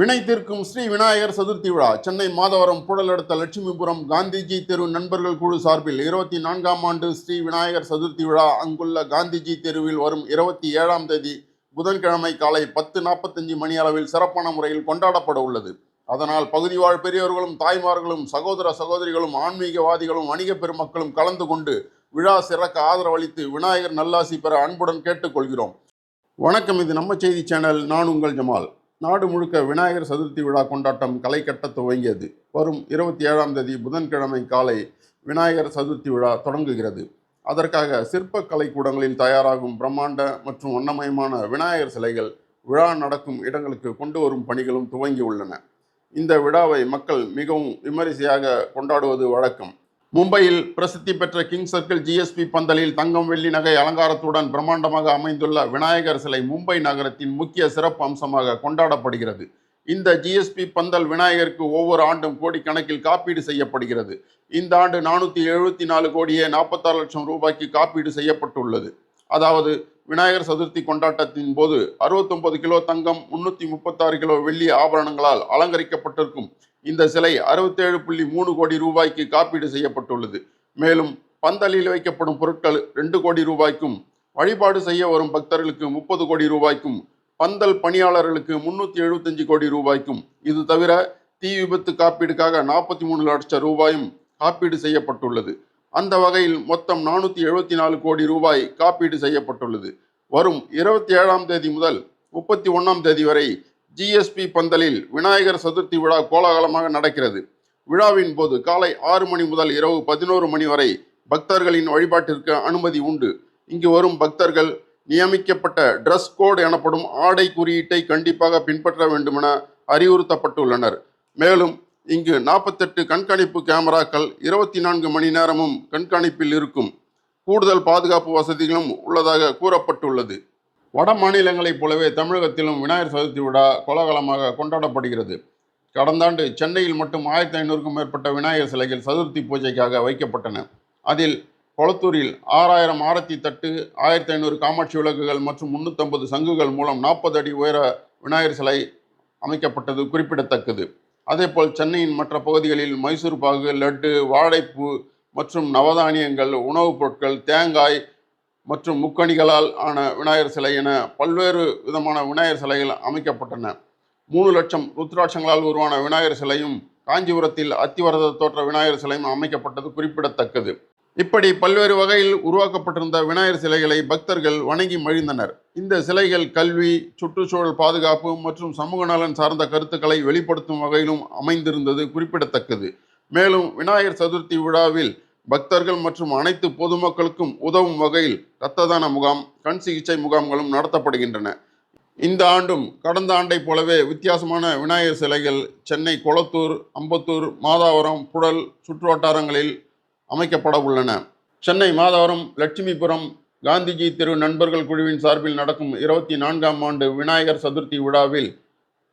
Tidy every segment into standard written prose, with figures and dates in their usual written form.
வினை தீர்க்கும் ஸ்ரீ விநாயகர் சதுர்த்தி விழா சென்னை மாதவரம் புழல் அடுத்த லட்சுமிபுரம் காந்திஜி தெரு நண்பர்கள் குழு சார்பில் 24ஆம் ஆண்டு ஸ்ரீ விநாயகர் சதுர்த்தி விழா அங்குள்ள காந்திஜி தெருவில் வரும் 27ஆம் தேதி புதன்கிழமை காலை 10:45 மணி அளவில் சிறப்பான முறையில் கொண்டாடப்பட உள்ளது. அதனால் பகுதி வாழ் பெரியவர்களும் தாய்மார்களும் சகோதர சகோதரிகளும் ஆன்மீகவாதிகளும் வணிக பெருமக்களும் கலந்து கொண்டு விழா சிறக்க ஆதரவளித்து விநாயகர் நல்லாசி பெற அன்புடன் கேட்டுக்கொள்கிறோம். வணக்கம், இது நம்ம செய்தி சேனல். நான் உங்கள் ஜமால். நாடு முழுக்க விநாயகர் சதுர்த்தி விழா கொண்டாட்டம் களை கட்ட துவங்கியது. வரும் 27ஆம் தேதி புதன்கிழமை காலை விநாயகர் சதுர்த்தி விழா தொடங்குகிறது. அதற்காக சிற்ப கலைக்கூடங்களில் தயாராகும் பிரம்மாண்ட மற்றும் வண்ணமயமான விநாயகர் சிலைகள் விழா நடக்கும் இடங்களுக்கு கொண்டு வரும் பணிகளும் துவங்கியுள்ளன. இந்த விழாவை மக்கள் மிகவும் விமரிசையாக கொண்டாடுவது வழக்கம். மும்பையில் பிரசித்தி பெற்ற கிங் சர்க்கிள் ஜிஎஸ்பி பந்தலில் தங்கம் வெள்ளி நகை அலங்காரத்துடன் பிரம்மாண்டமாக அமைந்துள்ள விநாயகர் சிலை மும்பை நகரத்தின் முக்கிய சிறப்பு அம்சமாக கொண்டாடப்படுகிறது. இந்த ஜிஎஸ்பி பந்தல் விநாயகருக்கு ஒவ்வொரு ஆண்டும் கோடிக்கணக்கில் காப்பீடு செய்யப்படுகிறது. இந்த ஆண்டு 474 கோடியே 46 லட்சம் ரூபாய்க்கு காப்பீடு செய்யப்பட்டுள்ளது. அதாவது விநாயகர் சதுர்த்தி கொண்டாட்டத்தின் போது 69 கிலோ தங்கம் 336 கிலோ வெள்ளி ஆபரணங்களால் அலங்கரிக்கப்பட்டிருக்கும் இந்த சிலை 67.3 கோடி ரூபாய்க்கு காப்பீடு செய்யப்பட்டுள்ளது. மேலும் பந்தலில் வைக்கப்படும் பொருட்கள் 2 கோடி ரூபாய்க்கும், வழிபாடு செய்ய வரும் பக்தர்களுக்கு 30 கோடி ரூபாய்க்கும், பந்தல் பணியாளர்களுக்கு 375 கோடி ரூபாய்க்கும், இது தவிர தீ விபத்து காப்பீடுக்காக 43 லட்சம் ரூபாயும் காப்பீடு செய்யப்பட்டுள்ளது. அந்த வகையில் மொத்தம் 474 கோடி ரூபாய் காப்பீடு செய்யப்பட்டுள்ளது. வரும் 27ஆம் தேதி முதல் 31ஆம் தேதி வரை ஜிஎஸ்பி பந்தலில் விநாயகர் சதுர்த்தி விழா கோலாகலமாக நடக்கிறது. விழாவின் போது காலை 6 மணி முதல் இரவு 11 மணி வரை பக்தர்களின் வழிபாட்டிற்கு அனுமதி உண்டு. இங்கு வரும் பக்தர்கள் நியமிக்கப்பட்ட ட்ரெஸ் கோட் எனப்படும் ஆடை குறியீட்டை கண்டிப்பாக பின்பற்ற வேண்டுமென அறிவுறுத்தப்பட்டுள்ளனர். மேலும் இங்கு 48 கண்காணிப்பு கேமராக்கள் 24 மணி நேரமும் கண்காணிப்பில் இருக்கும். கூடுதல் பாதுகாப்பு வசதிகளும் உள்ளதாக கூறப்பட்டுள்ளது. வட மாநிலங்களைப் போலவே தமிழகத்திலும் விநாயகர் சதுர்த்தி விழா கோலாகலமாக கொண்டாடப்படுகிறது. கடந்த ஆண்டு சென்னையில் மட்டும் 1500க்கும் மேற்பட்ட விநாயகர் சிலைகள் சதுர்த்தி பூஜைக்காக வைக்கப்பட்டன. அதில் கொளத்தூரில் 6000 ஆரத்தி தட்டு, 1500 காமாட்சி விளக்குகள் மற்றும் 350 சங்குகள் மூலம் 40 அடி உயர விநாயகர் சிலை அமைக்கப்பட்டது குறிப்பிடத்தக்கது. அதேபோல் சென்னையின் மற்ற பகுதிகளில் மைசூர் பாகு, லட்டு, வாழைப்பூ மற்றும் நவதானியங்கள், உணவுப் பொருட்கள், தேங்காய் மற்றும் முக்கணிகளால் ஆன விநாயகர் சிலை என பல்வேறு விதமான விநாயகர் சிலைகள் அமைக்கப்பட்டன. 3 லட்சம் ருத்ராட்சங்களால் உருவான விநாயகர் சிலையும், காஞ்சிபுரத்தில் அத்திவரத தோற்ற விநாயகர் சிலையும் அமைக்கப்பட்டது குறிப்பிடத்தக்கது. இப்படி பல்வேறு வகையில் உருவாக்கப்பட்டிருந்த விநாயகர் சிலைகளை பக்தர்கள் வணங்கி மகிழ்ந்தனர். இந்த சிலைகள் கல்வி, சுற்றுச்சூழல் பாதுகாப்பு மற்றும் சமூக நலன் சார்ந்த கருத்துக்களை வெளிப்படுத்தும் வகையிலும் அமைந்திருந்தது குறிப்பிடத்தக்கது. மேலும் விநாயகர் சதுர்த்தி விழாவில் பக்தர்கள் மற்றும் அனைத்து பொதுமக்களுக்கும் உதவும் வகையில் இரத்த தான முகாம், கண் சிகிச்சை முகாம்களும் நடத்தப்படுகின்றன. இந்த ஆண்டும் கடந்த ஆண்டை போலவே வித்தியாசமான விநாயகர் சிலைகள் சென்னை கொளத்தூர், அம்பத்தூர், மாதவரம், புழல் சுற்று வட்டாரங்களில் அமைக்கப்பட உள்ளன. சென்னை மாதவரம் லட்சுமிபுரம் காந்திஜி தெரு நண்பர்கள் குழுவின் சார்பில் நடக்கும் 24ஆம் ஆண்டு விநாயகர் சதுர்த்தி விழாவில்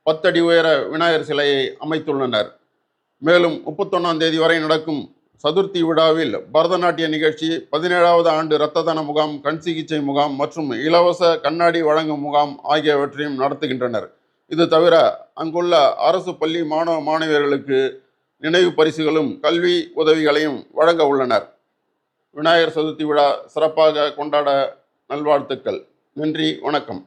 10 அடி உயர விநாயகர் சிலையை அமைத்துள்ளனர். மேலும் 31ஆம் தேதி வரை நடக்கும் சதுர்த்தி விழாவில் பரதநாட்டிய நிகழ்ச்சி, 17வது ஆண்டு இரத்த தான முகாம், கண் சிகிச்சை முகாம் மற்றும் இலவச கண்ணாடி வழங்கும் முகாம் ஆகியவற்றையும் நடத்துகின்றனர். இது தவிர அங்குள்ள அரசு பள்ளி மாணவ மாணவியர்களுக்கு நினைவு பரிசுகளும் கல்வி உதவிகளையும் வழங்க உள்ளனர். விநாயகர் சதுர்த்தி விழா சிறப்பாக கொண்டாட நல்வாழ்த்துக்கள். நன்றி, வணக்கம்.